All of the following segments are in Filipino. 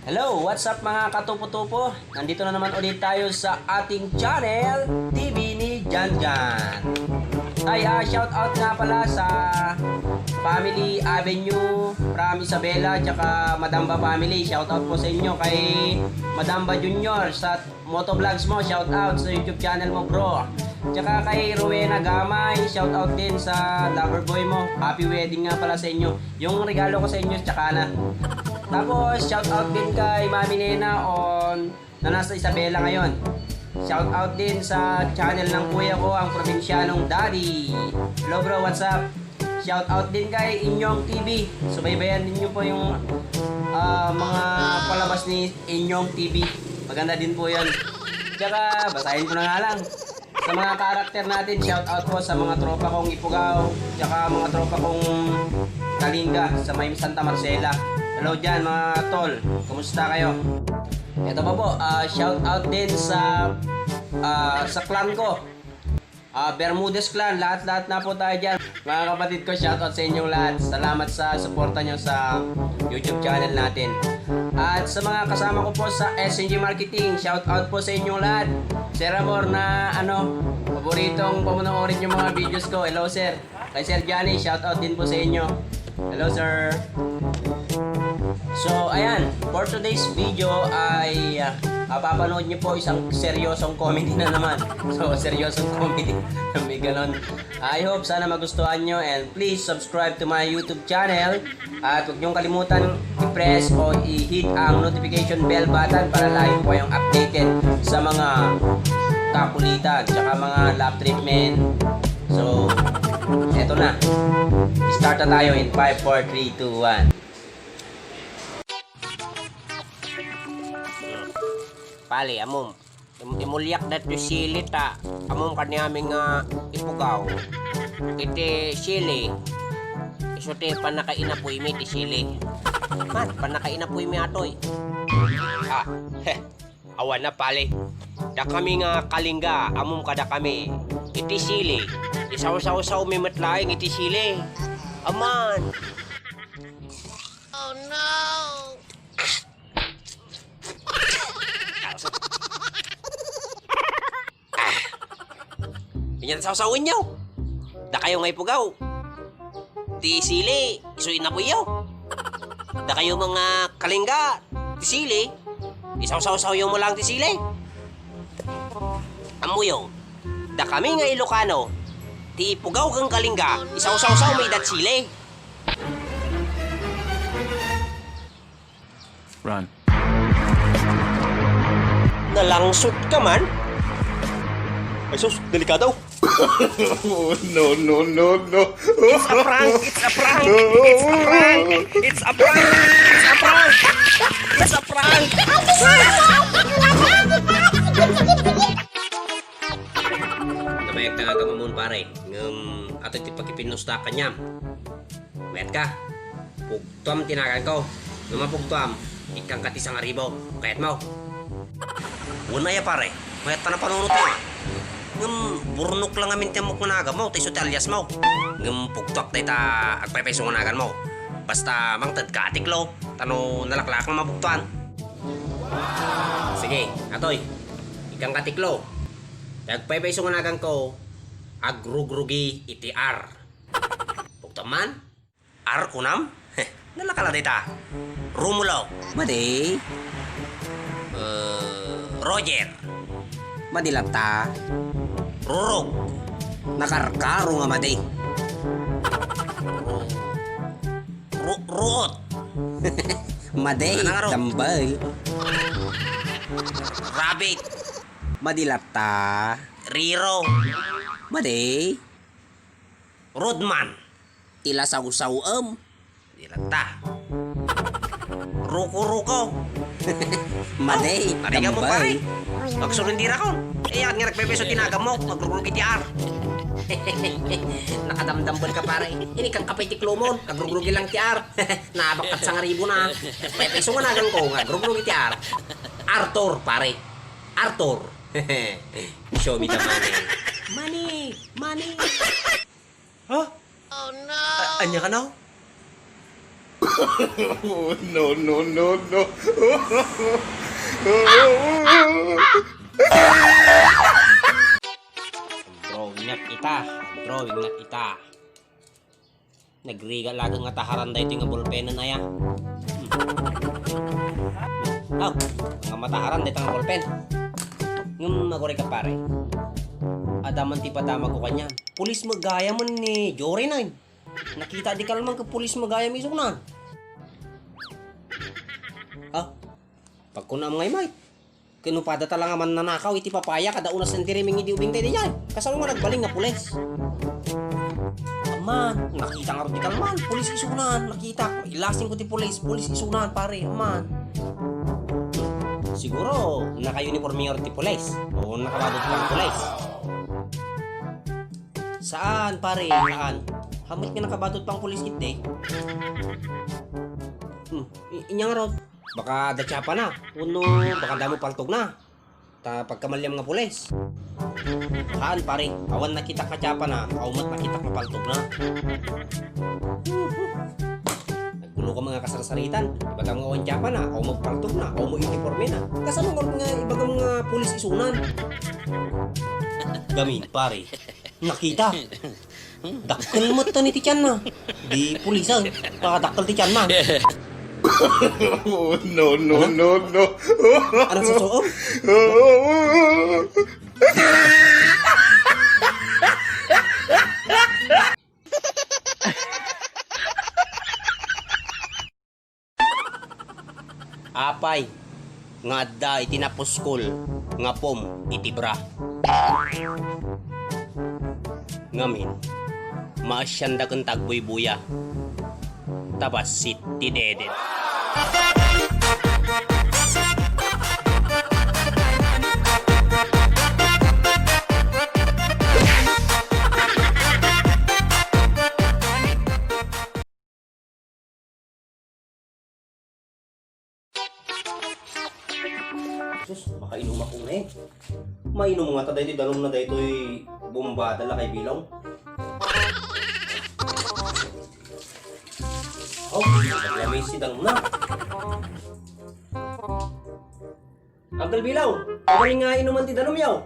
Hello, what's up mga katupo-tupo? Nandito na naman ulit tayo sa ating channel, TV ni Janjan. Ay, shout out nga pala sa Family Avenue from Isabela tsaka Madamba Family. Shout out po sa inyo kay Madamba Junior sa motovlogs mo. Shout out sa YouTube channel mo, bro. Tsaka kay Rowena Gamay, shout out din sa lover boy mo. Happy wedding nga pala sa inyo. Yung regalo ko sa inyo, tsaka na. Tapos, shout out din kay Mami Nena na nasa Isabela ngayon. Shout out din sa channel ng kuya ko, ang Probinsyanong Daddy. Hello bro, what's up? Shout out din kay Inyong TV. Subaybayan ninyo po yung mga palabas ni Inyong TV. Maganda din po yan. Tsaka, basahin ko na nga lang. Sa mga karakter natin, shout out po sa mga tropa kong Ipugaw, tsaka mga tropa kong Kalinga sa may Santa Marcela. Hello dyan mga tol, kumusta kayo? Ito pa po, shout out din sa clan ko, Bermudez clan, lahat-lahat na po tayo dyan. Mga kapatid ko, shout out sa inyong lahat. Salamat sa suporta nyo sa YouTube channel natin. At sa mga kasama ko po sa SNG Marketing, shout out po sa inyong lahat. Sir Amor na paboritong pamunoorin yung mga videos ko. Hello sir. Kay Sir Johnny, shout out din po sa inyo. Hello sir. So, ayan, for today's video ay papanood nyo po isang seryosong comedy na naman. So, seryosong comedy. May ganon. I hope sana magustuhan nyo and please subscribe to my YouTube channel. At huwag nyong kalimutan i-press o i-hit ang notification bell button para lagi po kayong updated sa mga kakulitan tsaka mga lap treatment. So, eto na. Start na tayo in 5, 4, 3, 2, 1. Pali, amom. Imulyak na ito sili ta. Amom kanyaming Ipugaw. Iti sili. Isote panakainapoy mi ti sili. Man, panakainapoy mi atoy. Awan na pali. Da kami nga Kalinga, amom kada kami. Iti sili. Isaw-saw-saw mi matlaing iti sili. Aman. Oh no. Yan sawsawin nyo. Da kayo nga Ipugaw. Ti sili, isuin na po yaw. Da kayo mga Kalinga, ti sili, isaw-saw-saw mo lang ti sili. Amo yo, da kami nga Ilocano, ti Ipugaw kang Kalinga, isaw-saw-saw may dat sili. Run. Nalangsot ka man? Ay sus, delikado. No. It's a prank! It's a prank! It's a prank! It's a prank! It's a prank! It's a prank! Namayag na nga mamon pare. Ato iti pagkipinusta kanyam. Mayat ka. Pugtuam tinakan ko. Pugtuam. Ikang katisang aribo. Kayat mo. Una ya pare. Mayat pa na panunod mo. Burnok lang amin tiyamok managa mo, tayo sa alias mo. Pugtok tayo ta agpaypayso managan mo. Basta mangtad ka atiklo, tano nalaklak ng mabuktuan. Sige, atoy, ikang katiklo. Agpaypayso managan ko, agrugrugi iti ar. Pugtok man, ar kunam, nalakala tayo ta. Rumulo, madi. Roger, madilata. Rurog. Nakarkaro nga mati. Ruot. Maday. Tambay. Rabbit. Madilata. Riro. Maday. Rodman. Ilasaw-sawam. Dilata. Ruko-ruko. Maday. Tambay. Mo pare. Magsurindira ko. Nga nagpepeso tinagam mo. Magrugulog itiar. Nakadamdambal ka pare. Ini kang kapay tiklo mo. Kagrugulog lang tiar. Nabakat sa ngaribo na. Pepeso nga nagang ko. Kagrugulog itiar. Arthur pare. Arthur. Show me the money. Money. Huh? Oh no. Anya ka now? Oh, no, no, no, no. Drawing na kita. Drawing na kita. Nagriga lagang nga taharan da ito yung ballpen na ya. Aw, nga mataharan da ito nga ballpen. Ngum magore ka pare. Adaman ti padama ko kanya. Pulis magaya man ni Jory na. Nakita di kalman ka pulis magaya mismo na. Ah, pagkunam ngay may. Kinupada talaga man nanakaw iti papaya kada una sentiri mingi di ubing tayo diyan. Kasama nga nagbaling nga pulis. Aman, nakita nga rin di kalman. Pulis isunan, nakita. Ilasing ko ti pulis isunan pare. Aman. Siguro, naka-uniforme nga rin ti pulis. O nakabadot pang pulis. Saan pare? Saan? Hamit nga nakabadot pang pulis iti. Inya nga rin. Baka datsapa na. Uno, baka damo paltog na. Ta pagkamalyam nga pulis. Saan pare? Awan nakita katsapa na. Aumat nakita kapaltog na. Naggulo ka mga kasarsaritan. Ibaga mga awan tsapa na. Aw magpaltog na. Aw mo uniforme na. Kasama nga ibaga mga pulis isunan. Gamin pare. Nakita. Dakkel mo to ni Tichan na. Di pulisan. Pakadakkel Tichan na. Oh, no, no, no, no. Ano sa soob? Apay, nga adda iti napuskol, nga pom iti bra. Ngamin, maasyanda kang tagboy-buya. Tabas sit ti dedet. Sus, makainom ako na eh. Mainom nga taday di dalom na daytoy bumbada la kay Bilong. Oh, naglamay si dalom na. Uncle Bilaw, magaling nga inuman ti dalom yaw.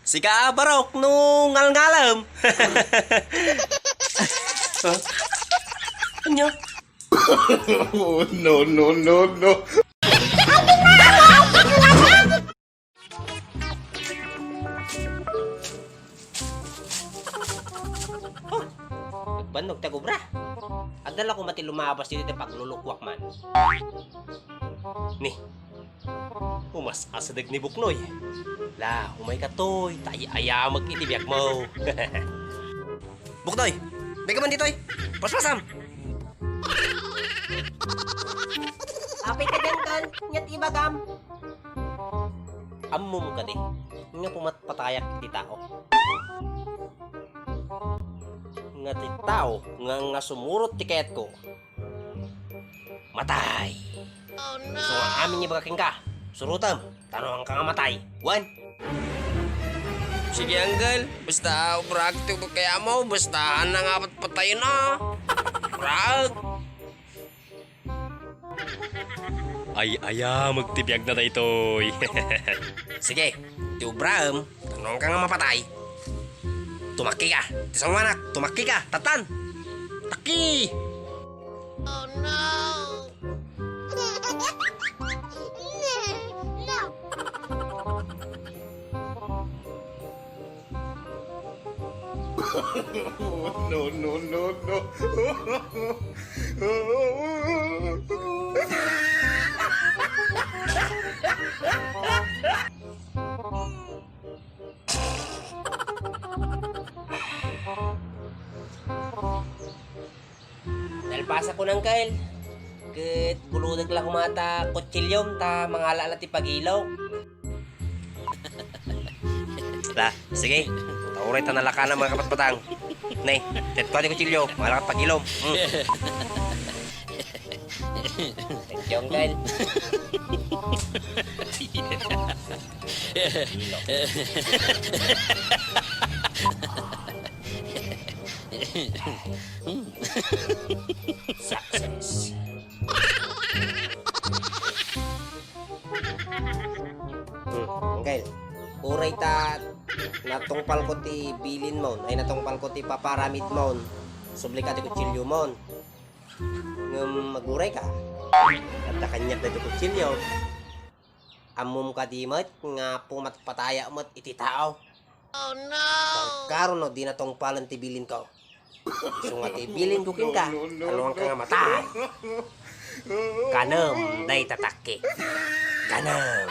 Sika barok nung ngal-ngalam. Huh? Ano? Oh, no, no, no, no. Nagbanog ta gubra. Agdala ko mati lumabas dito te paglulukwak man. Ni. Umas asadag ni Buknoy. La, umay ka toy, tayo ayamag itibyak mo. Buknoy, may ka man dito eh. Paspasam. Apay ka dyan kan, nyat ibagam. Amom ka di, nga pumatpatayak ti tao. Nga ti tao, nga sumurot ti kayat ko. Matay. Oh no. So amin niya bagaking ka. Surutam, tanong ka nga matay. One. Sige Uncle, basta practice ko kaya mo, basta nangapat patay na. Prag. Ay, magtibiyag na daytoy. Sige, ti Ubram, tanong ka nga mapatay. Tumaki ka, tisang manak, tumaki ka, tatan. Taki! Oh no! Oh, no, no, no, no. Nalpasa ko ng kail. Ket buludag lang kumata kutsilyom ta mangala ti pagilaw. La, sige. Tauray ta nalaka na mga kapatpatang. Nay, tet ko ti kutsilyo, mangala ka pagilom. Thank you, Uncle. sus. Angkel, uray ta natungpal ko ti bilin mo, ay natungpal ko ti paparamid mo, subli ka ti kutsilyo mo. Maguray ka, at nakanyak na ti kutsilyo, amum ka di mat, nga pumatpataya mat iti tao. Oh no! Karon no, di natungpalan ti bilin ko. So nga ti bilin ko king ka, aluang ka nga matay. Kanem, day tatake. Kanem.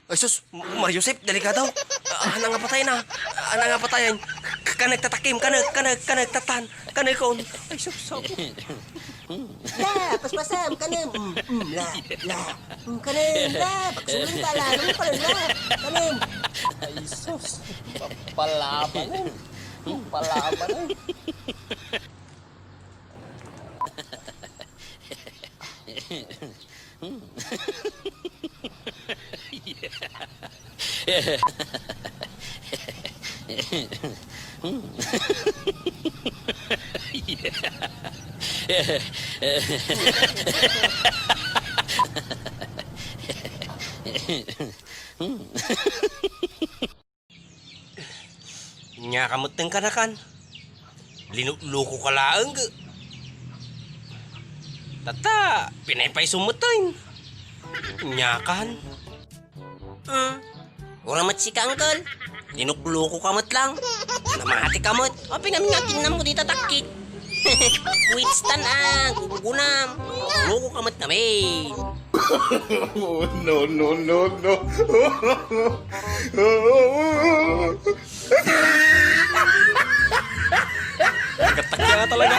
Ay sus, Mario Josep, delikado. Anang nga patay na. Anang nga patayan. Kanag tatakim, kanag tatan. Kanag kon. Ay sus, la, paspasam, kanem. La. Kanem, la. Pagsulong ka, la. Ano pa la? Kanem. Ay sus, palaban. Palaban. Nya kamot ng kanakan. Linuko ka laang. Tata, pinaypay sumutin. Nyakan. Orang mat si ka, uncle. Linukluko ka mat lang. Namati ka mat. O, pinamngakin na mo di tatakik. Winston gugunam. Luko ka mat kami. Oh, no, no, no, no. Nagatak ka talaga.